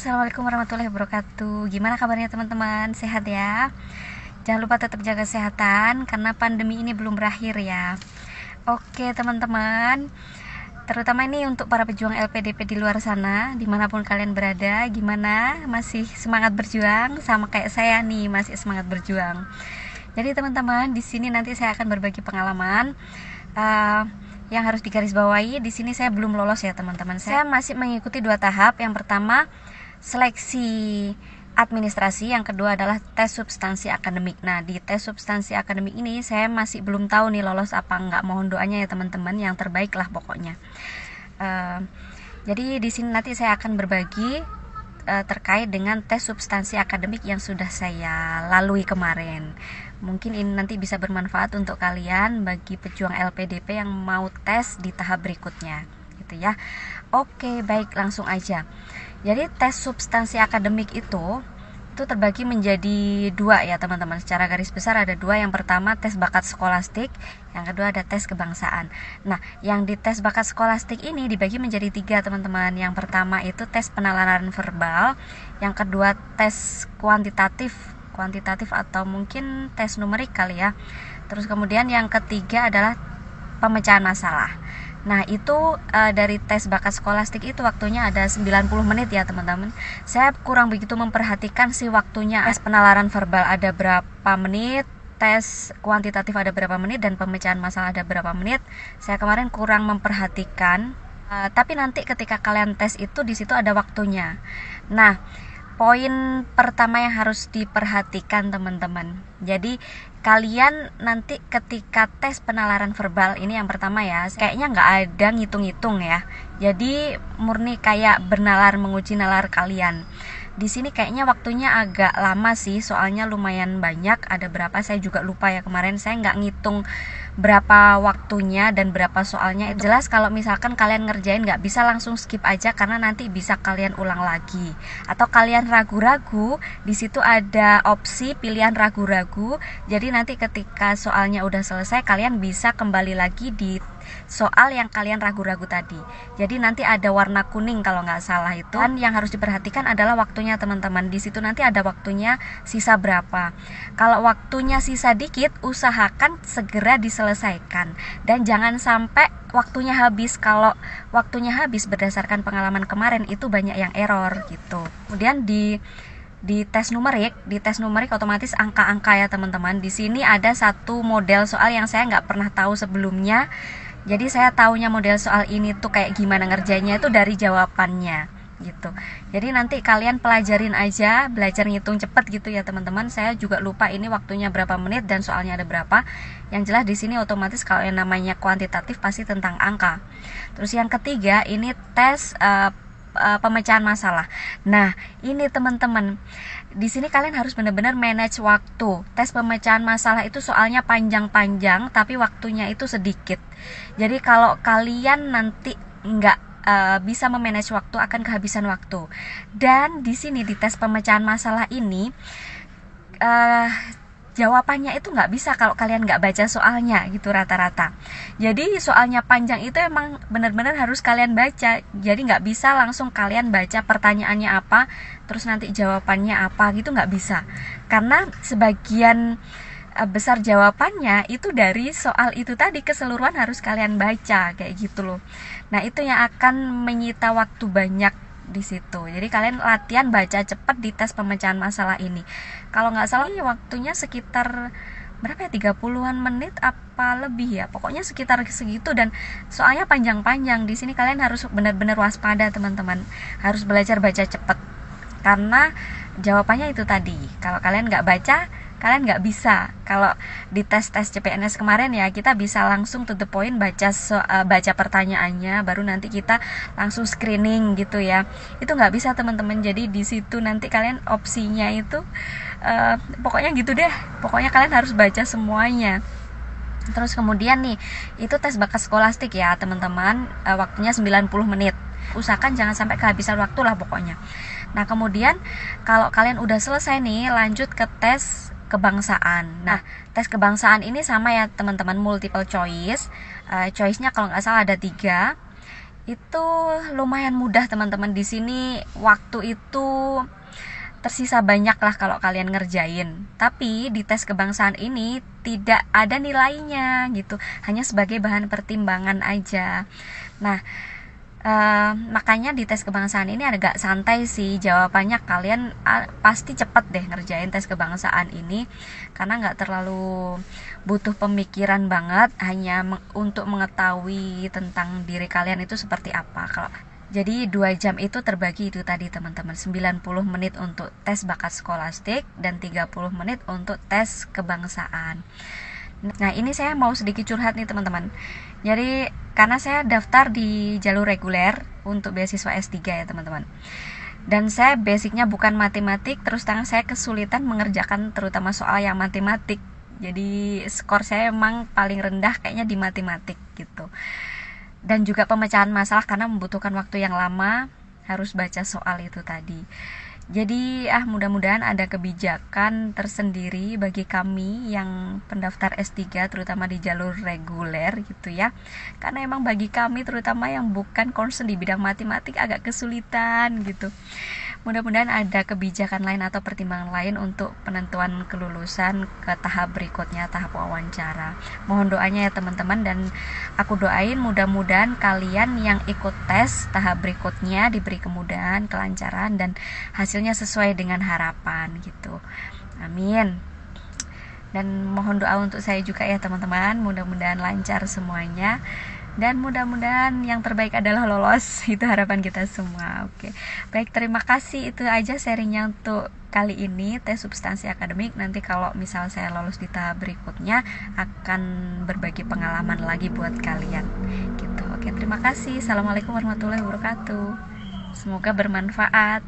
Assalamualaikum warahmatullahi wabarakatuh. Gimana kabarnya teman-teman? Sehat ya? Jangan lupa tetap jaga kesehatan karena pandemi ini belum berakhir ya. Oke teman-teman, terutama ini untuk para pejuang LPDP di luar sana, dimanapun kalian berada, gimana? Masih semangat berjuang? Sama kayak saya nih, masih semangat berjuang. Jadi teman-teman, di sini nanti saya akan berbagi pengalaman yang harus digarisbawahi. Di sini saya belum lolos ya teman-teman. Saya masih mengikuti 2 tahap. Yang pertama seleksi administrasi, yang kedua adalah tes substansi akademik. Nah, di tes substansi akademik ini saya masih belum tahu nih lolos apa enggak. Mohon doanya ya teman-teman, yang terbaik lah pokoknya. Jadi di sini nanti saya akan berbagi terkait dengan tes substansi akademik yang sudah saya lalui kemarin. Mungkin ini nanti bisa bermanfaat untuk kalian bagi pejuang LPDP yang mau tes di tahap berikutnya gitu ya. Oke, baik, langsung aja. Jadi tes substansi akademik itu terbagi menjadi 2 ya teman-teman. Secara garis besar ada 2. Yang pertama tes bakat skolastik, yang kedua ada tes kebangsaan. Nah, yang di tes bakat skolastik ini dibagi menjadi 3 teman-teman. Yang pertama itu tes penalaran verbal, yang kedua tes kuantitatif atau mungkin tes numerik kali ya. Terus kemudian yang ketiga adalah pemecahan masalah. Nah, itu dari tes bakat skolastik itu waktunya ada 90 menit ya teman-teman. Saya kurang begitu memperhatikan sih waktunya. Tes penalaran verbal ada berapa menit, tes kuantitatif ada berapa menit, dan pemecahan masalah ada berapa menit. Saya kemarin kurang memperhatikan. Tapi nanti ketika kalian tes itu di situ ada waktunya. Nah, poin pertama yang harus diperhatikan teman-teman. Jadi kalian nanti ketika tes penalaran verbal ini yang pertama ya, kayaknya nggak ada ngitung-ngitung ya. Jadi murni kayak bernalar, menguji nalar kalian. Di sini kayaknya waktunya agak lama sih, soalnya lumayan banyak. Ada berapa saya juga lupa ya, kemarin saya nggak ngitung berapa waktunya dan berapa soalnya. Itu jelas kalau misalkan kalian ngerjain nggak bisa langsung skip aja, karena nanti bisa kalian ulang lagi. Atau kalian ragu-ragu, di situ ada opsi pilihan ragu-ragu. Jadi nanti ketika soalnya udah selesai, kalian bisa kembali lagi di soal yang kalian ragu-ragu tadi. Jadi nanti ada warna kuning kalau nggak salah itu. Dan yang harus diperhatikan adalah waktunya teman-teman. Di situ nanti ada waktunya sisa berapa. Kalau waktunya sisa dikit, usahakan segera diselesaikan dan jangan sampai waktunya habis. Kalau waktunya habis berdasarkan pengalaman kemarin itu banyak yang error gitu. Kemudian di tes numerik otomatis angka-angka ya teman-teman. Di sini ada satu model soal yang saya nggak pernah tahu sebelumnya. Jadi saya taunya model soal ini tuh kayak gimana ngerjainnya itu dari jawabannya gitu. Jadi nanti kalian pelajarin aja, belajar ngitung cepet gitu ya teman-teman. Saya juga lupa ini waktunya berapa menit dan soalnya ada berapa. Yang jelas di sini otomatis kalau yang namanya kuantitatif pasti tentang angka. Terus yang ketiga ini tes pemecahan masalah. Nah, ini teman-teman, di sini kalian harus benar-benar manage waktu. Tes pemecahan masalah itu soalnya panjang-panjang, tapi waktunya itu sedikit. Jadi kalau kalian nanti nggak bisa memanage waktu, akan kehabisan waktu. Dan di sini di tes pemecahan masalah ini jawabannya itu nggak bisa kalau kalian nggak baca soalnya gitu rata-rata. Jadi soalnya panjang itu emang benar-benar harus kalian baca. Jadi nggak bisa langsung kalian baca pertanyaannya apa, terus nanti jawabannya apa gitu, nggak bisa. Karena sebagian besar jawabannya itu dari soal itu tadi, keseluruhan harus kalian baca kayak gitu loh. Nah, itu yang akan menyita waktu banyak di situ. Jadi kalian latihan baca cepat di tes pemecahan masalah ini. Kalau nggak salah waktunya sekitar berapa ya, 30-an menit apa lebih ya, pokoknya sekitar segitu. Dan soalnya panjang-panjang. Di sini kalian harus benar-benar waspada teman-teman, harus belajar baca cepat karena jawabannya itu tadi. Kalau kalian nggak baca, kalian nggak bisa. Kalau di tes-tes CPNS kemarin ya, kita bisa langsung to the point, baca pertanyaannya, baru nanti kita langsung screening gitu ya. Itu nggak bisa teman-teman. Jadi di situ nanti kalian opsinya itu pokoknya gitu deh. Pokoknya kalian harus baca semuanya. Terus kemudian nih, itu tes bakat skolastik ya teman-teman, waktunya 90 menit. Usahakan jangan sampai kehabisan waktu lah pokoknya. Nah, kemudian kalau kalian udah selesai nih, lanjut ke tes kebangsaan. Nah, tes kebangsaan ini sama ya teman-teman, multiple choice. Choice-nya kalau nggak salah ada 3. itu lumayan mudah teman-teman. Di sini waktu itu tersisa banyak lah kalau kalian ngerjain. Tapi di tes kebangsaan ini tidak ada nilainya gitu, hanya sebagai bahan pertimbangan aja. Nah, makanya di tes kebangsaan ini agak santai sih jawabannya. Kalian pasti cepet deh ngerjain tes kebangsaan ini, karena nggak terlalu butuh pemikiran banget, hanya untuk mengetahui tentang diri kalian itu seperti apa. Jadi 2 jam itu terbagi itu tadi teman-teman, 90 menit untuk tes bakat skolastik dan 30 menit untuk tes kebangsaan. Nah, ini saya mau sedikit curhat nih teman-teman. Jadi karena saya daftar di jalur reguler untuk beasiswa S3 ya teman-teman. Dan saya basicnya bukan matematik, terus terang saya kesulitan mengerjakan terutama soal yang matematik. Jadi skor saya emang paling rendah kayaknya di matematik gitu. Dan juga pemecahan masalah karena membutuhkan waktu yang lama, harus baca soal itu tadi. Jadi mudah-mudahan ada kebijakan tersendiri bagi kami yang pendaftar S3 terutama di jalur reguler gitu ya. Karena emang bagi kami terutama yang bukan concern di bidang matematik agak kesulitan gitu. Mudah-mudahan ada kebijakan lain atau pertimbangan lain untuk penentuan kelulusan ke tahap berikutnya, tahap wawancara. Mohon doanya ya teman-teman, dan aku doain mudah-mudahan kalian yang ikut tes tahap berikutnya diberi kemudahan, kelancaran, dan hasilnya sesuai dengan harapan gitu. Amin. Dan mohon doa untuk saya juga ya teman-teman, mudah-mudahan lancar semuanya. Dan mudah-mudahan yang terbaik adalah lolos. Itu harapan kita semua. Oke. Baik, terima kasih. Itu aja sharingnya untuk kali ini tes substansi akademik. Nanti kalau misal saya lolos di tahap berikutnya akan berbagi pengalaman lagi buat kalian. Gitu. Oke, terima kasih. Assalamualaikum warahmatullahi wabarakatuh. Semoga bermanfaat.